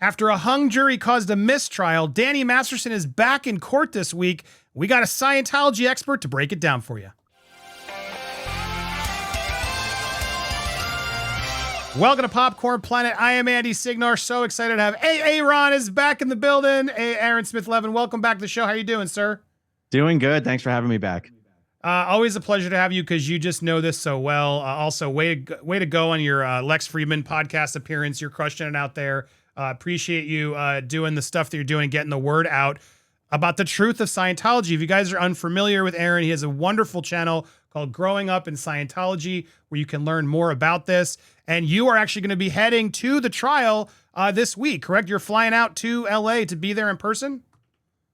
After a hung jury caused a mistrial, Danny Masterson is back in court this week. We got a Scientology expert to break it down for you. Welcome to Popcorn Planet. I am Andy Signore. So excited to have Aaron is back in the building. Aaron Smith-Levin, welcome back to the show. How are you doing, sir? Doing good. Thanks for having me back. Always a pleasure to have you because you just know this so well. Also, way to go on your Lex Friedman podcast appearance. You're crushing it out there. Appreciate you doing the stuff that you're doing, getting the word out about the truth of Scientology. If you guys are unfamiliar with Aaron, he has a wonderful channel called Growing Up in Scientology where you can learn more about this. And you are actually going to be heading to the trial this week, correct? You're flying out to LA to be there in person?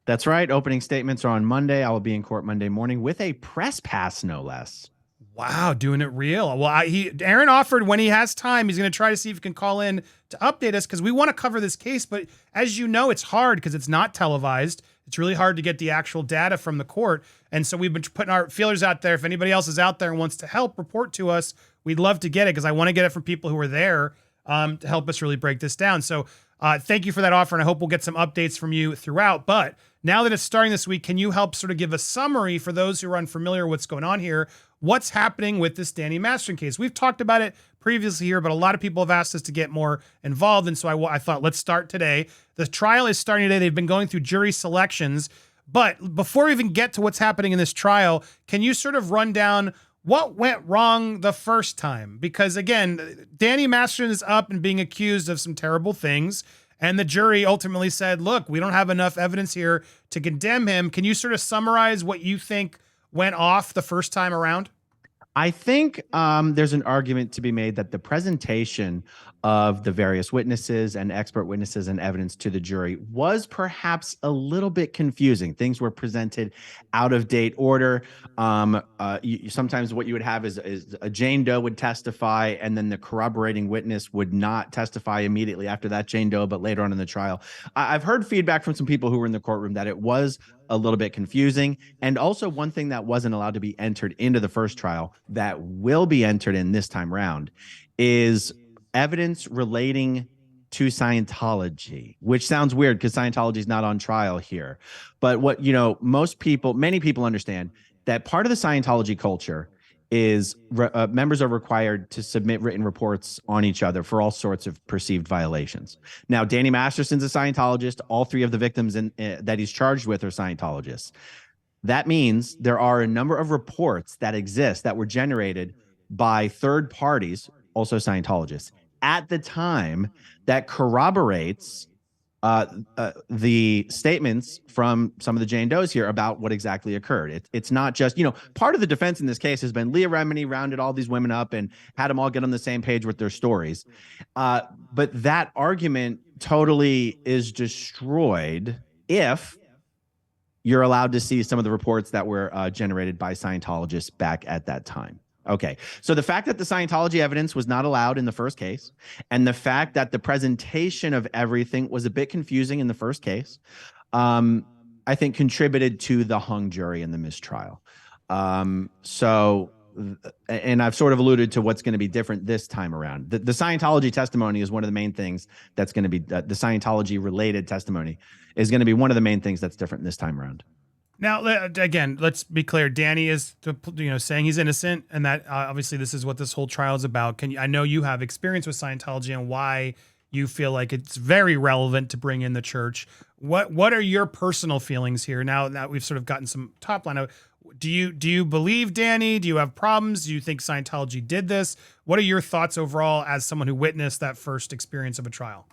That's right. Opening statements are on Monday. I will be in court Monday morning with a press pass, no less. Wow, doing it real. Well, Aaron offered when he has time, he's going to try to see if he can call in to update us because we want to cover this case. But as you know, it's hard because it's not televised. It's really hard to get the actual data from the court. And so we've been putting our feelers out there. If anybody else is out there and wants to help report to us, we'd love to get it because I want to get it from people who are there to help us really break this down. So thank you for that offer. And I hope we'll get some updates from you throughout. But now that it's starting this week, can you help sort of give a summary for those who are unfamiliar with what's going on here? What's happening with this Danny Masterson case? We've talked about it previously here, but a lot of people have asked us to get more involved. And so I thought, let's start today. The trial is starting today. They've been going through jury selections. But before we even get to what's happening in this trial, can you sort of run down what went wrong the first time? Because again, Danny Masterson is up and being accused of some terrible things. And the jury ultimately said, look, we don't have enough evidence here to condemn him. Can you sort of summarize what you think went off the first time around? I think there's an argument to be made that the presentation of the various witnesses and expert witnesses and evidence to the jury was perhaps a little bit confusing. Things were presented out of date order. Sometimes what you would have is a Jane Doe would testify and then the corroborating witness would not testify immediately after that Jane Doe, but later on in the trial. I've heard feedback from some people who were in the courtroom that it was a little bit confusing. And also one thing that wasn't allowed to be entered into the first trial that will be entered in this time round is evidence relating to Scientology, which sounds weird because Scientology is not on trial here. But what, many people understand that part of the Scientology culture is members are required to submit written reports on each other for all sorts of perceived violations. Now, Danny Masterson's a Scientologist. All three of the victims that he's charged with are Scientologists. That means there are a number of reports that exist that were generated by third parties, also Scientologists, at the time that corroborates the statements from some of the Jane Does here about what exactly occurred. It's not just, part of the defense in this case has been Leah Remini rounded all these women up and had them all get on the same page with their stories. But that argument totally is destroyed if you're allowed to see some of the reports that were generated by Scientologists back at that time. Okay, so the fact that the Scientology evidence was not allowed in the first case, and the fact that the presentation of everything was a bit confusing in the first case, I think contributed to the hung jury in the mistrial. And I've sort of alluded to what's going to be different this time around. The Scientology testimony is one of the main things that's going to be, the Scientology related testimony is going to be one of the main things that's different this time around. Now, again, let's be clear. Danny is, saying he's innocent, and that obviously this is what this whole trial is about. I know you have experience with Scientology and why you feel like it's very relevant to bring in the church. What are your personal feelings here? Now that we've sort of gotten some top line, do you believe Danny? Do you have problems? Do you think Scientology did this? What are your thoughts overall as someone who witnessed that first experience of a trial?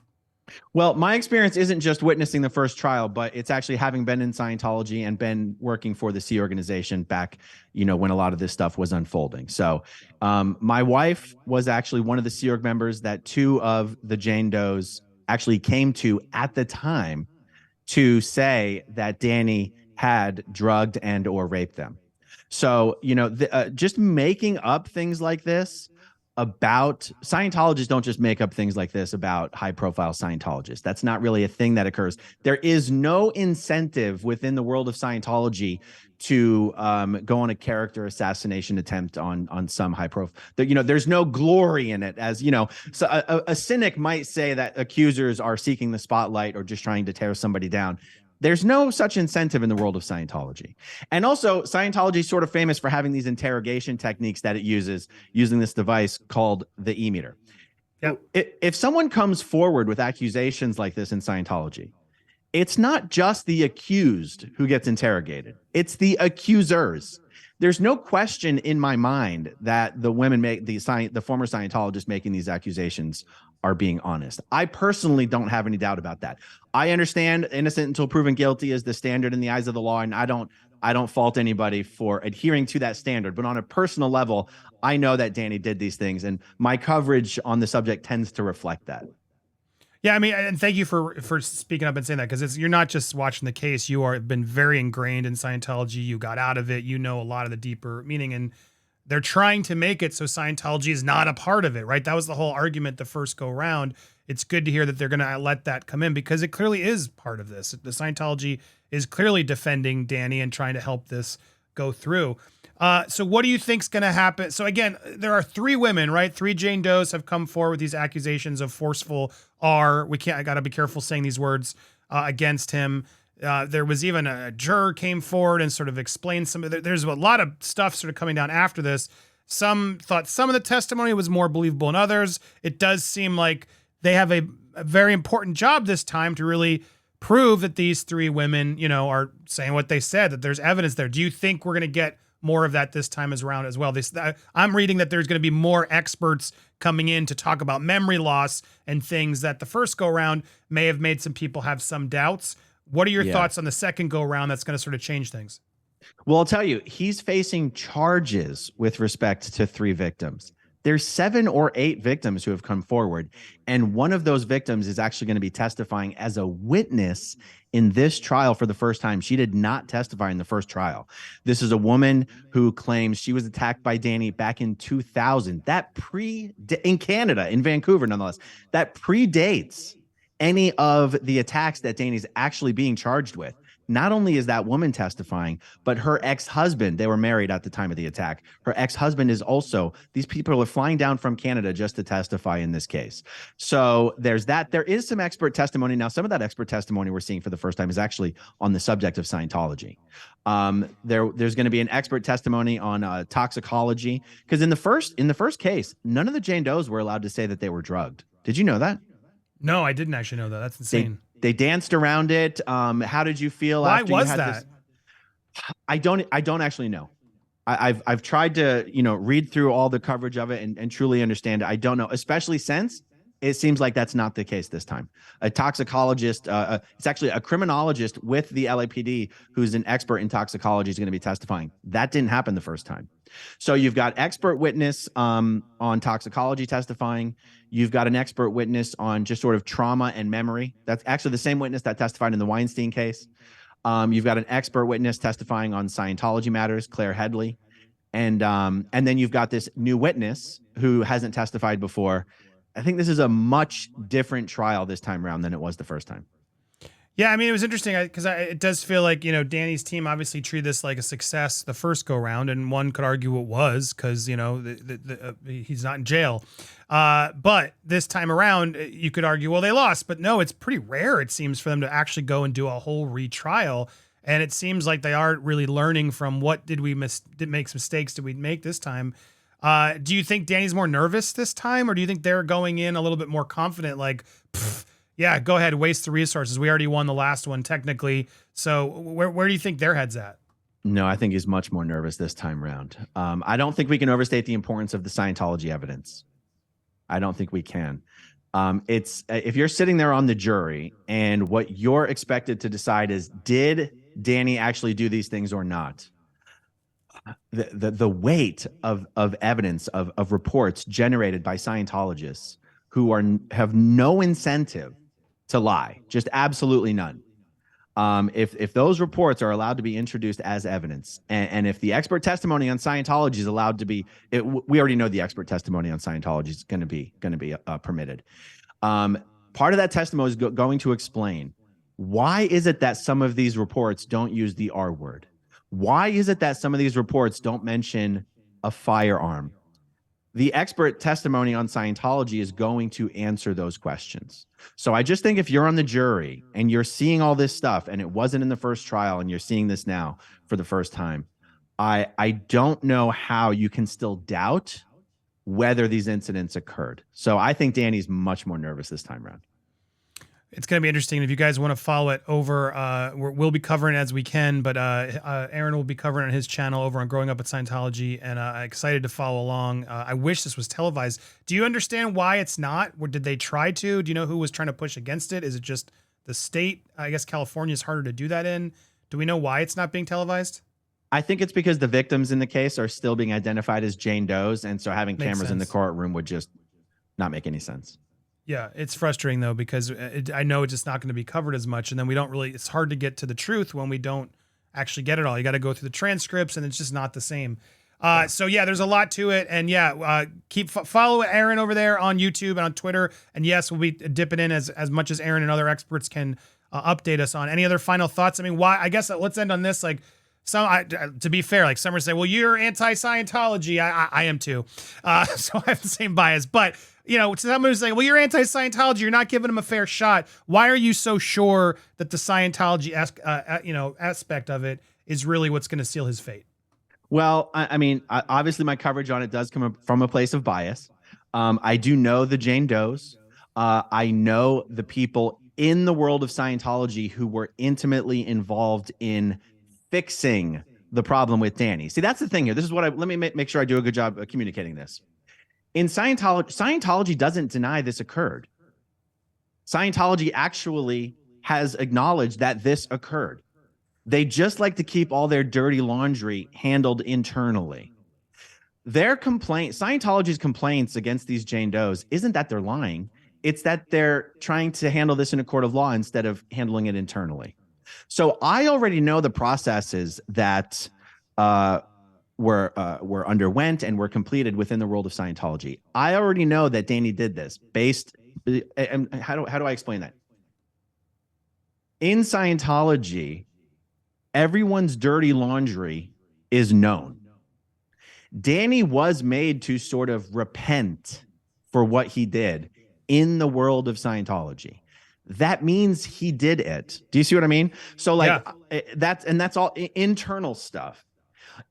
Well, my experience isn't just witnessing the first trial, but it's actually having been in Scientology and been working for the Sea organization back, when a lot of this stuff was unfolding. So my wife was actually one of the Sea Org members that two of the Jane Does actually came to at the time to say that Danny had drugged and or raped them. So, just making up things like this about Scientologists don't just make up things like this about high profile Scientologists. That's not really a thing that occurs. There is no incentive within the world of Scientology to go on a character assassination attempt on some high profile. There's no glory in it, as you know. So a cynic might say that accusers are seeking the spotlight or just trying to tear somebody down. There's no such incentive in the world of Scientology. And also, Scientology is sort of famous for having these interrogation techniques that it uses using this device called the E-meter. Yep. If someone comes forward with accusations like this in Scientology, it's not just the accused who gets interrogated. It's the accusers. There's no question in my mind that the women the former Scientologists making these accusations are being honest. I personally don't have any doubt about that. I understand innocent until proven guilty is the standard in the eyes of the law, and I don't fault anybody for adhering to that standard. But on a personal level, I know that Danny did these things, and my coverage on the subject tends to reflect that. Yeah, I mean, and thank you for speaking up and saying that, because you're not just watching the case. You are been very ingrained in Scientology. You got out of it. You know a lot of the deeper meaning, and they're trying to make it so Scientology is not a part of it, right? That was the whole argument the first go round. It's good to hear that they're going to let that come in, because it clearly is part of this. The Scientology is clearly defending Danny and trying to help this go through. So what do you think's going to happen? So again, there are 3 women, right? 3 Jane Does have come forward with these accusations of forceful I got to be careful saying these words against him. There was even a juror came forward and sort of explained there's a lot of stuff sort of coming down after this. Some thought some of the testimony was more believable than others. It does seem like they have a very important job this time to really prove that these 3 women, are saying what they said, that there's evidence there. Do you think we're going to get more of that this time around as well? I'm reading that there's going to be more experts coming in to talk about memory loss and things that the first go round may have made some people have some doubts. What are your thoughts on the second go round that's going to sort of change things? Well, I'll tell you, he's facing charges with respect to 3 victims. There's 7 or 8 victims who have come forward, and one of those victims is actually going to be testifying as a witness in this trial for the first time. She did not testify in the first trial. This is a woman who claims she was attacked by Danny back in 2000. In Canada, in Vancouver, nonetheless. That predates any of the attacks that Danny's actually being charged with. Not only is that woman testifying, but her ex-husband, they were married at the time of the attack. Her ex-husband is also, these people are flying down from Canada just to testify in this case. So there's that. There is some expert testimony. Now, some of that expert testimony we're seeing for the first time is actually on the subject of Scientology. There's going to be an expert testimony on toxicology, because in the first case, none of the Jane Does were allowed to say that they were drugged. Did you know that? No, I didn't actually know that. That's insane. They danced around it. How did you feel? Why after was you had that? This? I don't actually know. I've tried to read through all the coverage of it and truly understand it. I don't know, especially since it seems like that's not the case this time. A toxicologist, it's actually a criminologist with the LAPD who's an expert in toxicology is going to be testifying. That didn't happen the first time. So you've got expert witness on toxicology testifying. You've got an expert witness on just sort of trauma and memory. That's actually the same witness that testified in the Weinstein case. You've got an expert witness testifying on Scientology matters, Claire Headley. And then you've got this new witness who hasn't testified before. I think this is a much different trial this time around than it was the first time. Yeah, I mean, it was interesting because it does feel like, Danny's team obviously treated this like a success the first go round, and one could argue it was because, he's not in jail. But this time around, you could argue, well, they lost. But no, it's pretty rare, it seems, for them to actually go and do a whole retrial. And it seems like they are really learning from what did we make some mistakes did we make this time. Do you think Danny's more nervous this time, or do you think they're going in a little bit more confident, like, yeah, go ahead, waste the resources. We already won the last one technically. So where do you think their head's at? No, I think he's much more nervous this time around. I don't think we can overstate the importance of the Scientology evidence. I don't think we can. It's if you're sitting there on the jury and what you're expected to decide is, did Danny actually do these things or not? The weight of evidence of reports generated by Scientologists who have no incentive to lie, just absolutely none. If those reports are allowed to be introduced as evidence, and if the expert testimony on Scientology is allowed to be, we already know the expert testimony on Scientology is going to be permitted. Part of that testimony is going to explain why is it that some of these reports don't use the R word? Why is it that some of these reports don't mention a firearm? The expert testimony on Scientology is going to answer those questions. So I just think if you're on the jury and you're seeing all this stuff and it wasn't in the first trial and you're seeing this now for the first time, I don't know how you can still doubt whether these incidents occurred. So I think Danny's much more nervous this time around. It's going to be interesting. If you guys want to follow it over, we'll be covering it as we can, but Aaron will be covering on his channel over on Growing Up with Scientology, and I'm excited to follow along. I wish this was televised. Do you understand why it's not? Or did they try to? Do you know who was trying to push against it? Is it just the state? I guess California is harder to do that in. Do we know why it's not being televised? I think it's because the victims in the case are still being identified as Jane Does, and so having cameras in the courtroom would just not make any sense. Yeah, it's frustrating though, because I know it's just not going to be covered as much. And then we don't really, it's hard to get to the truth when we don't actually get it all. You got to go through the transcripts and it's just not the same. So yeah, there's a lot to it. And yeah, follow Aaron over there on YouTube and on Twitter. And yes, we'll be dipping in as much as Aaron and other experts can update us on. Any other final thoughts? I mean, why, I guess let's end on this. Like, to be fair, like some are saying, well, you're anti-Scientology. I am too. So I have the same bias, but you know, someone who's saying, well, you're anti-Scientology, you're not giving them a fair shot. Why are you so sure that the Scientology aspect of it is really what's going to seal his fate? Well, I mean, obviously my coverage on it does come from a place of bias. I do know the Jane Does. I know the people in the world of Scientology who were intimately involved in fixing the problem with Danny. See, that's the thing here. This is what let me make sure I do a good job of communicating this. In Scientology doesn't deny this occurred. Scientology actually has acknowledged that this occurred. They just like to keep all their dirty laundry handled internally. Scientology's complaints against these Jane Does isn't that they're lying. It's that they're trying to handle this in a court of law instead of handling it internally. So I already know the processes that were underwent and were completed within the world of Scientology. I already know that Danny did this and how do I explain that? In Scientology, everyone's dirty laundry is known. Danny was made to sort of repent for what he did in the world of Scientology. That means he did it. Do you see what I mean? So like that's all internal stuff.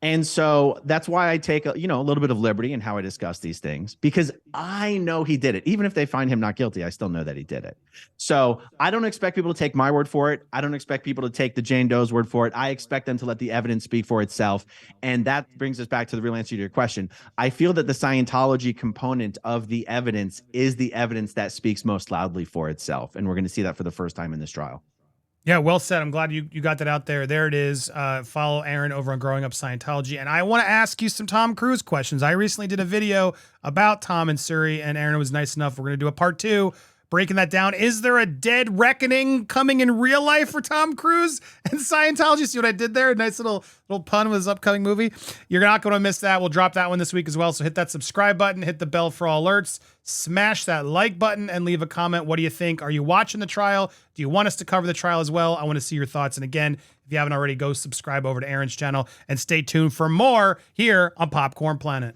And so that's why I take a little bit of liberty in how I discuss these things, because I know he did it. Even if they find him not guilty, I still know that he did it. So I don't expect people to take my word for it. I don't expect people to take the Jane Doe's word for it. I expect them to let the evidence speak for itself. And that brings us back to the real answer to your question. I feel that the Scientology component of the evidence is the evidence that speaks most loudly for itself. And we're going to see that for the first time in this trial. Yeah, well said. I'm glad you got that out there. There it is. Follow Aaron over on Growing Up Scientology. And I want to ask you some Tom Cruise questions. I recently did a video about Tom and Suri, and Aaron was nice enough. We're going to do a part 2, breaking that down. Is there a dead reckoning coming in real life for Tom Cruise and Scientology? See what I did there? A nice little pun with his upcoming movie. You're not going to miss that. We'll drop that one this week as well. So hit that subscribe button, hit the bell for all alerts, smash that like button, and leave a comment. What do you think? Are you watching the trial? Do you want us to cover the trial as well? I want to see your thoughts. And again, if you haven't already, go subscribe over to Aaron's channel and stay tuned for more here on Popcorn Planet.